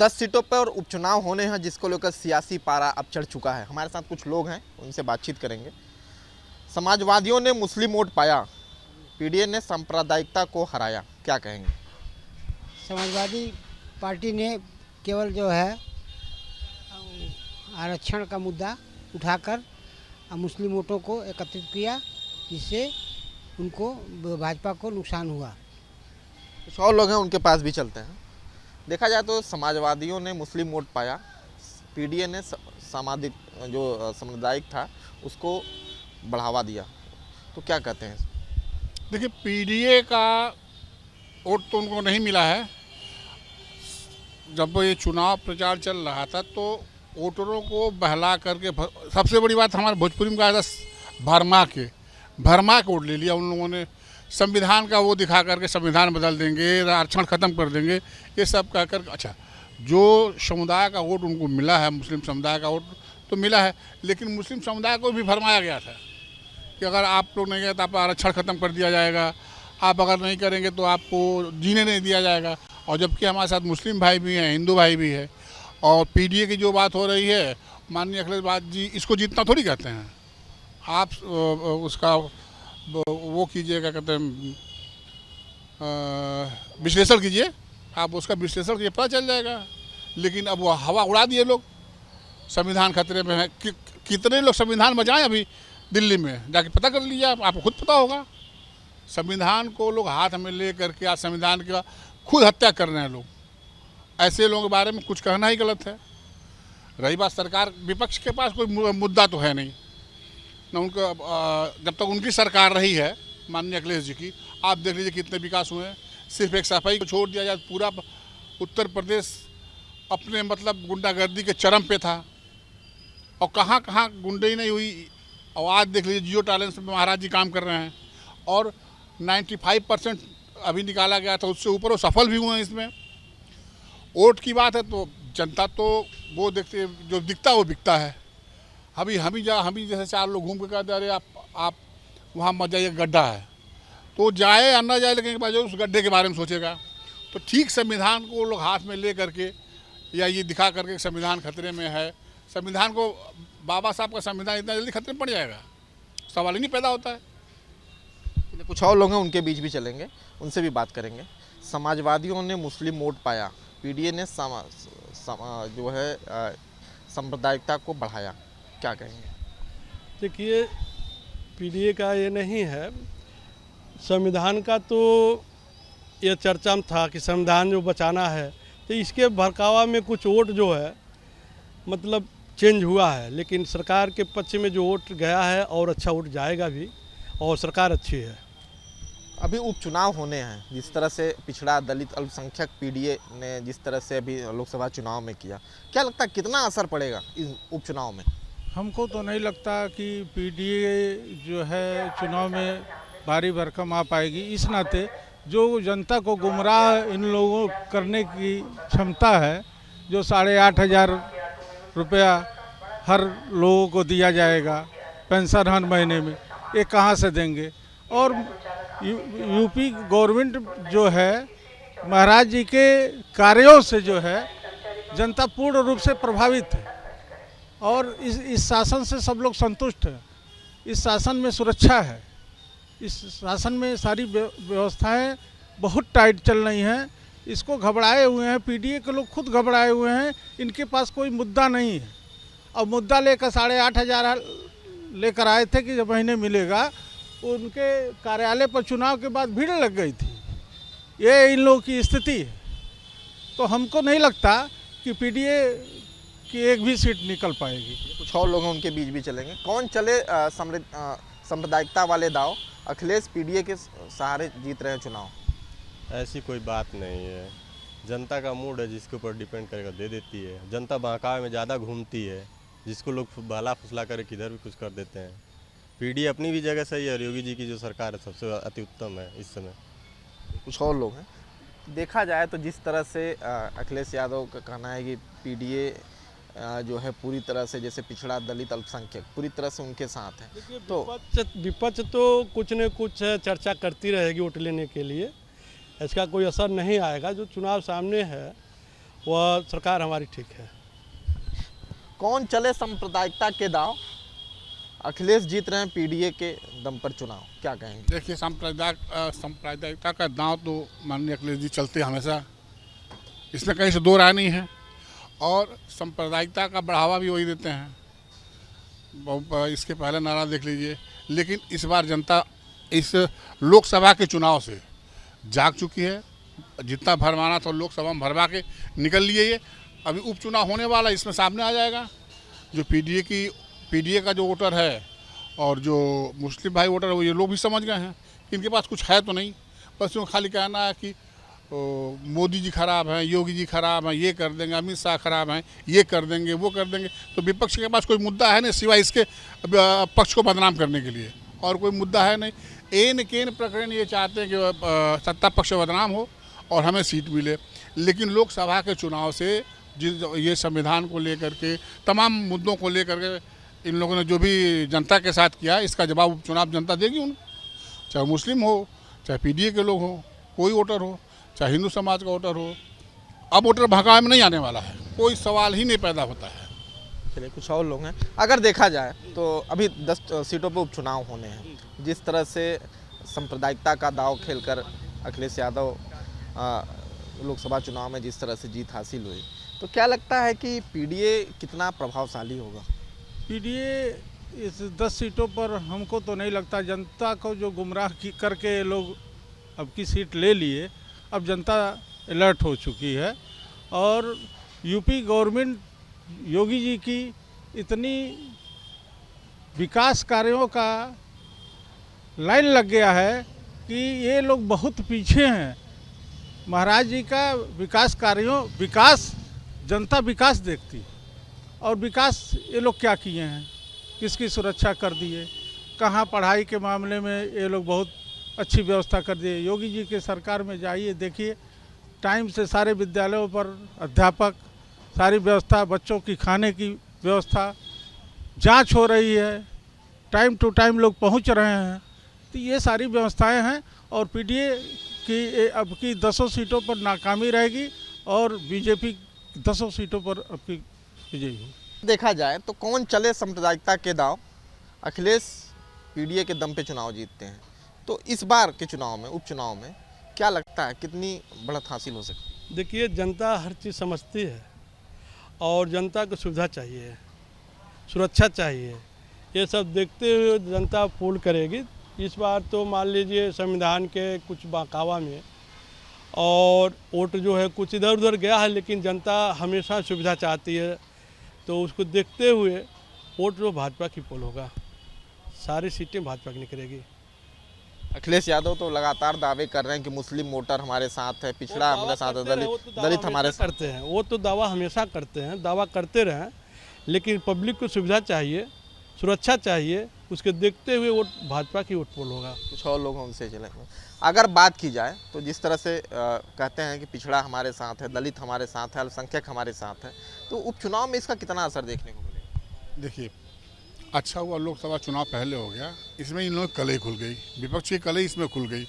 10 सीटों पर उपचुनाव होने हैं, जिसको लेकर सियासी पारा अब चढ़ चुका है। हमारे साथ कुछ लोग हैं, उनसे बातचीत करेंगे। समाजवादियों ने मुस्लिम वोट पाया, पीडीए ने सांप्रदायिकता को हराया, क्या कहेंगे? समाजवादी पार्टी ने केवल जो है आरक्षण का मुद्दा उठाकर मुस्लिम वोटों को एकत्रित किया, जिससे उनको भाजपा को नुकसान हुआ। कुछ और लोग हैं, उनके पास भी चलते हैं। देखा जाए तो समाजवादियों ने मुस्लिम वोट पाया, पीडीए ने सामाजिक जो सामुदायिक था उसको बढ़ावा दिया, तो क्या कहते हैं? देखिए, पीडीए का वोट तो उनको नहीं मिला है। जब ये चुनाव प्रचार चल रहा था तो वोटरों को बहला करके, सबसे बड़ी बात हमारे भोजपुरी में कहा था, भरमा के वोट ले लिया उन लोगों ने। संविधान का वो दिखा करके संविधान बदल देंगे, आरक्षण ख़त्म कर देंगे, ये सब कह कर। अच्छा, जो समुदाय का वोट उनको मिला है, मुस्लिम समुदाय का वोट तो मिला है, लेकिन मुस्लिम समुदाय को भी भरमाया गया था कि अगर आप लोग नहीं गए तो आप आरक्षण ख़त्म कर दिया जाएगा, आप अगर नहीं करेंगे तो आपको जीने नहीं दिया जाएगा। और जबकि हमारे साथ मुस्लिम भाई भी हैं, हिंदू भाई भी है। और पीडीए की जो बात हो रही है, माननीय अखिलेश जी इसको जीतना थोड़ी कहते हैं। आप उसका वो कीजिए, क्या कहते हैं, विश्लेषण कीजिए, आप उसका विश्लेषण कीजिए, पता चल जाएगा। लेकिन अब वो हवा उड़ा दिए लोग, संविधान खतरे में है। कितने लोग संविधान बचाएं अभी दिल्ली में जाके पता कर लीजिए, आपको खुद पता होगा। संविधान को लोग हाथ में ले करके आज संविधान की खुद हत्या कर रहे हैं लोग। ऐसे लोगों के बारे में कुछ कहना ही गलत है। रही बात सरकार, विपक्ष के पास कोई मुद्दा तो है नहीं ना उनका। जब तक उनकी सरकार रही है माननीय अखिलेश जी की, आप देख लीजिए कितने विकास हुए हैं। सिर्फ एक सफाई को छोड़ दिया जाए, पूरा उत्तर प्रदेश अपने मतलब गुंडागर्दी के चरम पे था, और कहाँ कहाँ गुंडे नहीं हुई। और आज देख लीजिए जियो टैलेंट्स में महाराज जी काम कर रहे हैं, और 95% अभी निकाला गया था, उससे ऊपर वो सफल भी हुए हैं इसमें। वोट की बात है तो जनता तो वो देखते, जो दिखता है वो बिकता है। हम ही जैसे 4 लोग घूम के कहते अरे आप वहाँ मत जाइए, गड्ढा है, तो जाए या ना जाए, लेकिन एक बार जो उस गड्ढे के बारे में सोचेगा। तो ठीक संविधान को लोग हाथ में ले करके या ये दिखा करके संविधान खतरे में है, संविधान को, बाबा साहब का संविधान इतना जल्दी खतरे में पड़ जाएगा, सवाल ही नहीं पैदा होता है। कुछ और लोग हैं, उनके बीच भी चलेंगे, उनसे भी बात करेंगे। समाजवादियों ने मुस्लिम वोट पाया, पीडीए ने जो है सांप्रदायिकता को बढ़ाया, क्या कहेंगे? देखिए, पीडीए का ये नहीं है, संविधान का तो ये चर्चा में था कि संविधान जो बचाना है, तो इसके भड़कावा में कुछ वोट जो है मतलब चेंज हुआ है। लेकिन सरकार के पक्ष में जो वोट गया है और अच्छा वोट जाएगा भी, और सरकार अच्छी है। अभी उपचुनाव होने हैं, जिस तरह से पिछड़ा दलित अल्पसंख्यक पीडीए ने जिस तरह से अभी लोकसभा चुनाव में किया, क्या लगता है कितना असर पड़ेगा इस उपचुनाव में? हमको तो नहीं लगता कि पीडीए जो है चुनाव में भारी भरकम आ पाएगी। इस नाते जो जनता को गुमराह इन लोगों करने की क्षमता है, जो 8,500 रुपया हर लोगों को दिया जाएगा, पेंशन हर महीने में, ये कहाँ से देंगे? और यूपी गवर्नमेंट जो है, महाराज जी के कार्यों से जो है जनता पूर्ण रूप से प्रभावित है, और इस शासन से सब लोग संतुष्ट हैं। इस शासन में सुरक्षा है, इस शासन में सारी व्यवस्थाएं बहुत टाइट चल रही हैं। इसको घबराए हुए हैं, पीडीए के लोग खुद घबराए हुए हैं। इनके पास कोई मुद्दा नहीं है, और मुद्दा लेकर 8,500 लेकर आए थे कि जब महीने मिलेगा। उनके कार्यालय पर चुनाव के बाद भीड़ लग गई थी। ये इन लोगों की स्थिति है। तो हमको नहीं लगता कि पीडीए की एक भी सीट निकल पाएगी। कुछ और लोग हैं, उनके बीच भी चलेंगे। कौन चले सांप्रदायिकता वाले दाव? अखिलेश पीडीए के सहारे जीत रहे हैं चुनाव। ऐसी कोई बात नहीं है, जनता का मूड है, जिसके ऊपर डिपेंड करेगा दे देती है। जनता बहकावे में ज़्यादा घूमती है, जिसको लोग बहला फुसला कर किधर भी कुछ कर देते हैं। पीडीए अपनी भी जगह सही है, और योगी जी की जो सरकार है सबसे अति उत्तम है इस समय। कुछ और लोग हैं। देखा जाए तो जिस तरह से अखिलेश यादव का कहना है कि पीडीए जो है पूरी तरह से, जैसे पिछड़ा दलित अल्पसंख्यक पूरी तरह से उनके साथ है, तो विपक्ष तो कुछ न कुछ चर्चा करती रहेगी वोट लेने के लिए। इसका कोई असर नहीं आएगा। जो चुनाव सामने है वह सरकार हमारी ठीक है। कौन चले सांप्रदायिकता के दाव, अखिलेश जीत रहे हैं पीडीए के दम पर चुनाव, क्या कहेंगे? देखिए, सांप्रदायिकता का दांव तो माननीय अखिलेश जी चलते हमेशा, इसमें कहीं से दो राय नहीं है। और सांप्रदायिकता का बढ़ावा भी वही देते हैं, इसके पहले नारा देख लीजिए। लेकिन इस बार जनता इस लोकसभा के चुनाव से जाग चुकी है, जितना भरमाना था लोकसभा में भरवा के निकल लिए। ये अभी उपचुनाव होने वाला, इसमें सामने आ जाएगा जो पीडीए का जो वोटर है और जो मुस्लिम भाई वोटर है, वो ये लोग भी समझ गए हैं कि इनके पास कुछ है तो नहीं, बस यूँ खाली कहना है कि मोदी जी खराब हैं, योगी जी खराब हैं, ये कर देंगे, अमित शाह खराब हैं, ये कर देंगे, वो कर देंगे। तो विपक्ष के पास कोई मुद्दा है नहीं सिवाय इसके पक्ष को बदनाम करने के लिए, और कोई मुद्दा है नहीं। एन केन प्रकरण ये चाहते हैं कि सत्ता पक्ष बदनाम हो और हमें सीट मिले। लेकिन लोकसभा के चुनाव से ये संविधान को लेकर के, तमाम मुद्दों को लेकर के इन लोगों ने जो भी जनता के साथ किया, इसका जवाब उपचुनाव जनता देगी उनको, चाहे मुस्लिम हो, चाहे पीडीए के लोग हो, कोई वोटर हो, चाहे हिंदू समाज का वोटर हो। अब वोटर भड़कावे में नहीं आने वाला है, कोई सवाल ही नहीं पैदा होता है। चलिए, कुछ और लोग हैं। अगर देखा जाए तो अभी 10 सीटों पर उपचुनाव होने हैं, जिस तरह से सांप्रदायिकता का दाव खेलकर अखिलेश यादव लोकसभा चुनाव में जिस तरह से जीत हासिल हुई, तो क्या लगता है कि पीडीए कितना प्रभावशाली होगा? पीडीए इस 10 सीटों पर हमको तो नहीं लगता। जनता को जो गुमराह करके लोग अब की सीट ले लिए, अब जनता अलर्ट हो चुकी है। और यूपी गवर्नमेंट योगी जी की इतनी विकास कार्यों का लाइन लग गया है कि ये लोग बहुत पीछे हैं। महाराज जी का विकास कार्यों, विकास जनता विकास देखती, और विकास ये लोग क्या किए हैं, किसकी सुरक्षा कर दिए, कहाँ पढ़ाई के मामले में ये लोग बहुत अच्छी व्यवस्था कर दिए। योगी जी के सरकार में जाइए, देखिए टाइम से सारे विद्यालयों पर अध्यापक, सारी व्यवस्था, बच्चों की खाने की व्यवस्था, जांच हो रही है, टाइम टू टाइम लोग पहुंच रहे हैं। तो ये सारी व्यवस्थाएं हैं। और पीडीए की अब की 10 सीटों पर नाकामी रहेगी और बीजेपी 10 सीटों पर अब की विजयी होगी। देखा जाए तो कौन चले सांप्रदायिकता के दाव, अखिलेश पीडीए के दम पे चुनाव जीतते हैं, तो इस बार के चुनाव में, उपचुनाव में क्या लगता है कितनी बढ़त हासिल हो सकती है? देखिए, जनता हर चीज़ समझती है और जनता को सुविधा चाहिए, सुरक्षा चाहिए, ये सब देखते हुए जनता पोल करेगी। इस बार तो मान लीजिए संविधान के कुछ बहकावा में और वोट जो है कुछ इधर उधर गया है, लेकिन जनता हमेशा सुविधा चाहती है, तो उसको देखते हुए वोट जो भाजपा की पोल होगा, सारी सीटें भाजपा की निकलेगी। अखिलेश यादव तो लगातार दावे कर रहे हैं कि मुस्लिम वोटर हमारे साथ है, पिछड़ा हमारे साथ है, दलित हमारे साथ करते हैं। वो तो दावा हमेशा करते हैं, दावा करते रहें, लेकिन पब्लिक को सुविधा चाहिए, सुरक्षा चाहिए, उसके देखते हुए वोट भाजपा की वोट पोल होगा। कुछ और लोग हैं, उनसे चलेंगे। अगर बात की जाए तो जिस तरह से कहते हैं कि पिछड़ा हमारे साथ है, दलित हमारे साथ है, अल्पसंख्यक हमारे साथ है, तो उपचुनाव में इसका कितना असर देखने को मिलेगा? देखिए, अच्छा हुआ लोकसभा चुनाव पहले हो गया, इसमें इन लोगों की कलई खुल गई, विपक्ष की कलई इसमें खुल गई।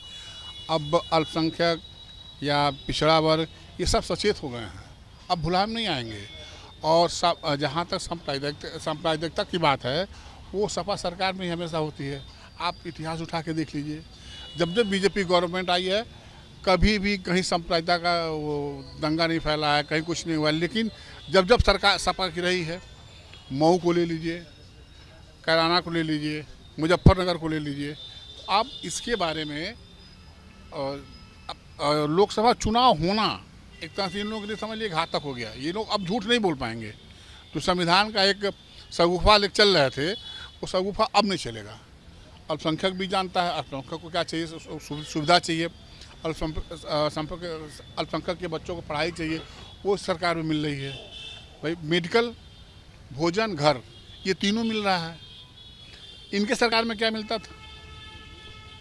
अब अल्पसंख्यक या पिछड़ा वर्ग ये सब सचेत हो गए हैं, अब भुला में नहीं आएंगे। और सब जहाँ तक सांप्रदायिकता की बात है, वो सपा सरकार में ही हमेशा होती है। आप इतिहास उठा के देख लीजिए, जब जब बीजेपी गवर्नमेंट आई है, कभी भी कहीं सांप्रदायिकता का वो दंगा नहीं फैला है, कहीं कुछ नहीं हुआ। लेकिन जब जब सरकार सपा की रही है, मऊ को ले लीजिए, कैराना को ले लीजिए, मुजफ्फरनगर को ले लीजिए, तो आप इसके बारे में लोकसभा चुनाव होना एक तरह से इन लोगों के लिए समझ लिए घातक हो गया। ये लोग अब झूठ नहीं बोल पाएंगे। तो संविधान का एक शगुफा लेकर चल रहे थे, वो शगुफा अब नहीं चलेगा। अल्पसंख्यक भी जानता है अल्पसंख्यक को क्या चाहिए, सुविधा चाहिए, अल्पसंख्यक के बच्चों को पढ़ाई चाहिए, वो सरकार में मिल रही है। भाई मेडिकल, भोजन, घर, ये तीनों मिल रहा है। इनके सरकार में क्या मिलता था?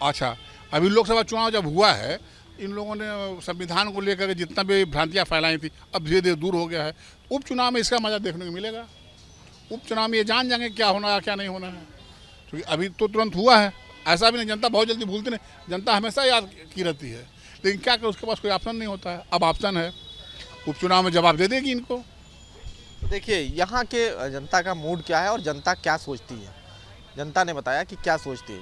अच्छा, अभी लोकसभा चुनाव जब हुआ है, इन लोगों ने संविधान को लेकर जितना भी भ्रांतियाँ फैलाई थी, अब धीरे धीरे दूर हो गया है। उपचुनाव में इसका मज़ा देखने को मिलेगा। उपचुनाव में ये जान जाएंगे क्या होना है क्या नहीं होना है, क्योंकि अभी तो तुरंत हुआ है। ऐसा भी नहीं, जनता बहुत जल्दी भूलती नहीं, जनता हमेशा याद की रहती है। लेकिन क्या कर, उसके पास कोई ऑप्शन नहीं होता है। अब ऑप्शन है, उपचुनाव में जवाब दे देगी इनको। तो देखिए यहाँ के जनता का मूड क्या है और जनता क्या सोचती है। जनता ने बताया कि क्या सोचती है।